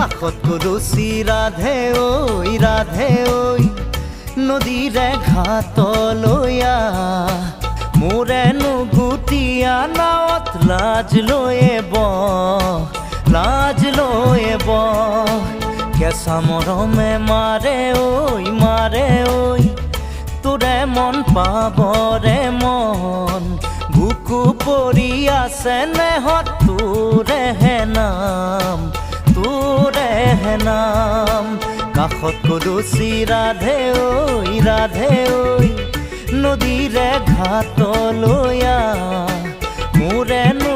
কাষত কলচি ৰাধে ঐ নদীৰে ঘাটলৈ মোৰেনো গুটিয়া নাৱত লাজ লৈয়ে কেঁচা মৰমে মাৰে ঐ তোৰে মন পাবৰে মন বুকু পৰি আছে নেহত তোৰেহে নাম কাষত কলচি ৰাধে ঐ নদীৰে ঘাটলৈ মোৰেনো